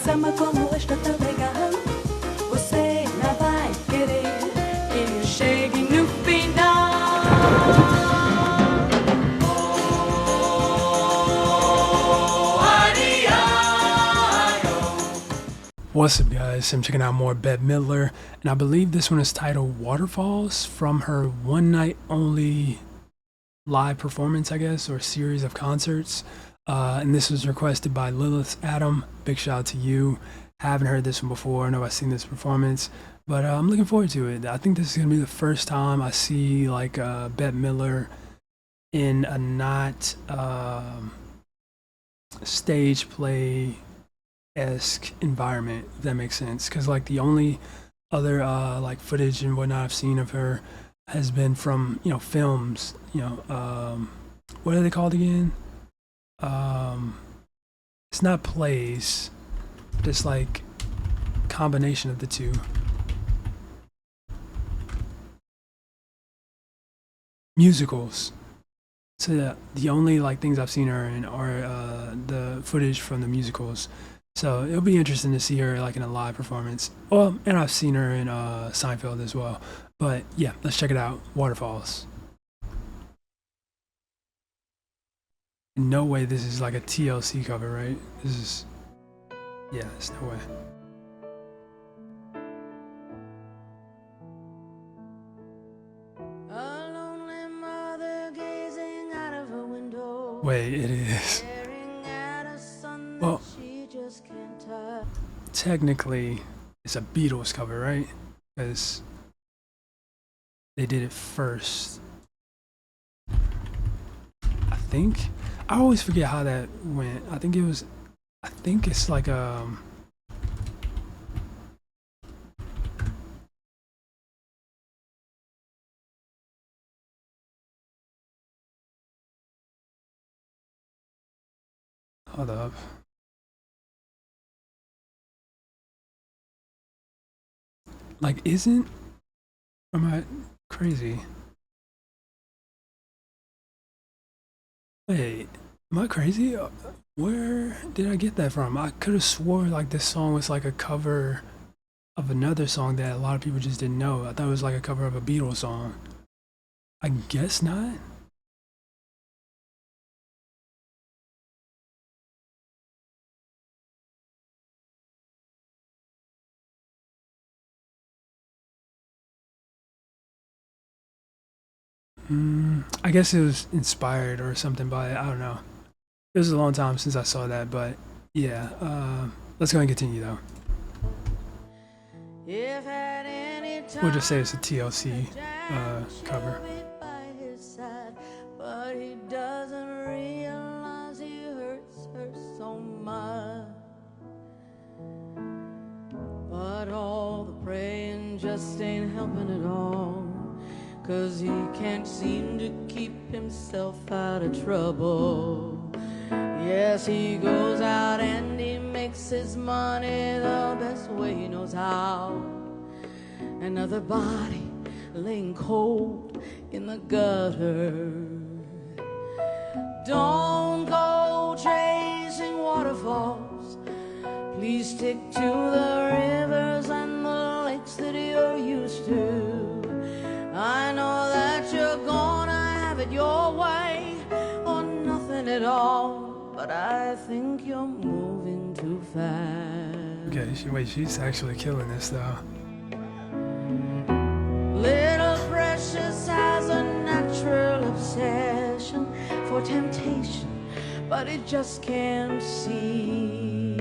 ama como esta tá legal. Você não vai querer que eu chegue no final. What's up, guys? I'm checking out more Bette Midler, and I believe this one is titled Waterfalls, from her one night only live performance, I guess, or series of concerts. And this was requested by Lilith Adam. Big shout out to you. Haven't heard this one before. I know I've seen this performance, but I'm looking forward to it. I think this is gonna be the first time I see like Bette Midler in a not stage play esque environment, if that makes sense, because like the only other like footage and whatnot I've seen of her has been from, you know, films, you know, what are they called again? It's not plays, it's like combination of the two. Musicals. So yeah, the only like things I've seen her in are the footage from the musicals. So it'll be interesting to see her like in a live performance. Well, and I've seen her in Seinfeld as well. But yeah, let's check it out. Waterfalls. No way this is like a TLC cover, right? This is, yeah, there's no way. A lonely mother gazing out of her window. Wait, it is. Well, technically, it's a Beatles cover, right? Because they did it first. I think. I always forget how that went. I think it's like hold up. Like, am I crazy? Wait, am I crazy? Where did I get that from? I could have swore like this song was like a cover of another song that a lot of people just didn't know. I thought it was like a cover of a Beatles song. I guess not. I guess it was inspired or something by it. I don't know. It was a long time since I saw that, but yeah. Let's go and continue though. We'll just say it's a TLC cover. But he doesn't realize he hurts her so much. But all the praying just ain't helping at all. 'Cause he can't seem to keep himself out of trouble. Yes, he goes out and he makes his money the best way he knows how. Another body laying cold in the gutter. Don't go chasing waterfalls. Please stick to the rivers and the lakes that you're used to. I know that you're gonna have it your way or nothing at all, but I think you're moving too fast. Okay, wait, she's actually killing this though. Little Precious has a natural obsession for temptation, but he just can't see.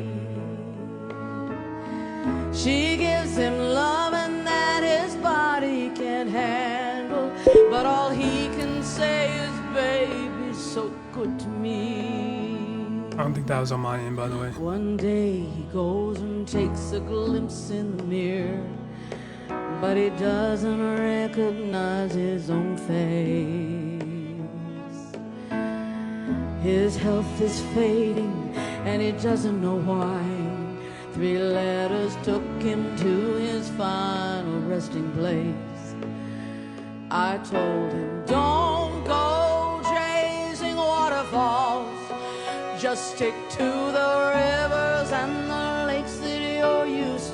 She gives him love and that his body can't handle, but all he can say is, baby, so good to me. I don't think that was on my end, by the way. One day he goes and takes a glimpse in the mirror, but he doesn't recognize his own face. His health is fading and he doesn't know why. 3 letters took him to his final resting place. I told him, don't go chasing waterfalls. Just stick to the rivers and the lakes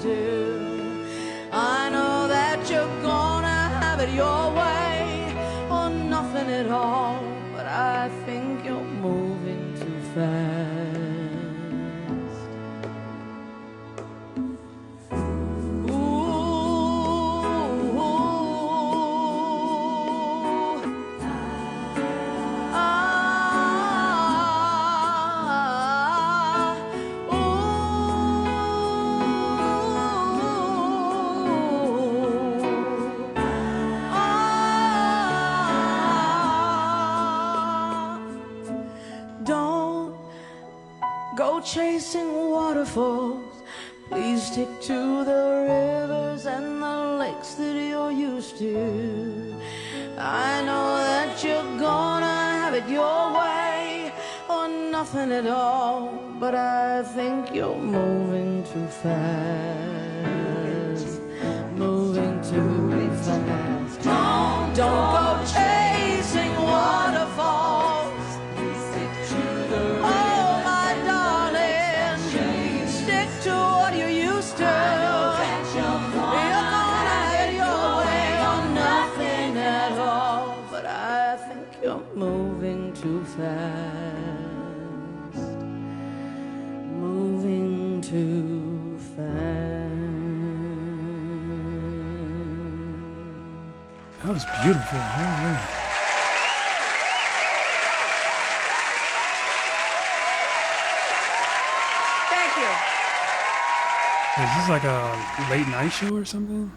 to. I know that you're gonna have it your way or nothing at all, but I think you're moving too fast. Don't go chasing waterfalls. Please stick to the rivers and the lakes that you're used to. I know that you're gonna have it your way or nothing at all, but I think you're moving too fast. Moving too fast. Don't go chasing waterfalls. Moving too fast, moving too fast. That was beautiful. Holy. Thank you. Is this like a late night show or something?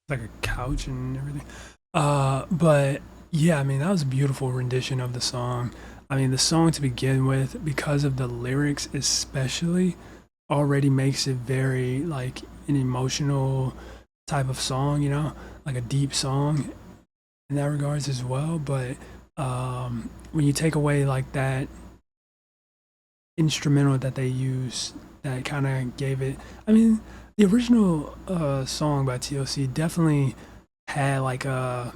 Like a couch and everything. But yeah, I mean, that was a beautiful rendition of the song. I mean, the song to begin with, because of the lyrics especially, already makes it very like an emotional type of song, you know, like a deep song in that regards as well. But when you take away like that instrumental that they use, that kind of gave it, I mean, the original song by TLC definitely had like a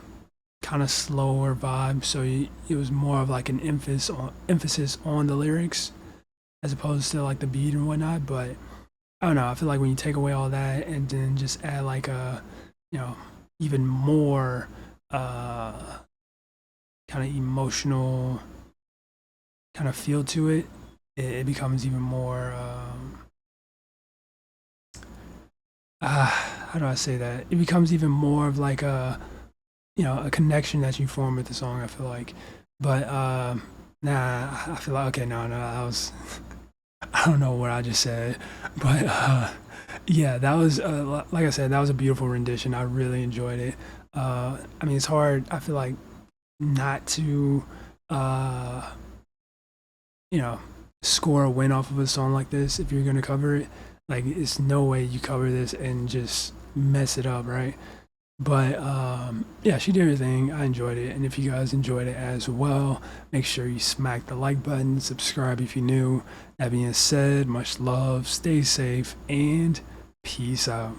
kind of slower vibe, so it was more of like an emphasis on the lyrics as opposed to like the beat and whatnot. But I don't know, I feel like when you take away all that and then just add like a, you know, even more kind of emotional kind of feel to it, it becomes even more how do I say that, it becomes even more of like a, you know, a connection that you form with the song, I feel like. But nah, I feel like, okay, no, I was I don't know what I just said, but yeah, that was like I said, that was a beautiful rendition. I really enjoyed it. I mean, it's hard, I feel like, not to you know, score a win off of a song like this if you're gonna cover it. Like, it's no way you cover this and just mess it up, right? But yeah, she did her thing. I enjoyed it, and if you guys enjoyed it as well, make sure you smack the like button, subscribe if you're new. That being said, much love, stay safe, and peace out.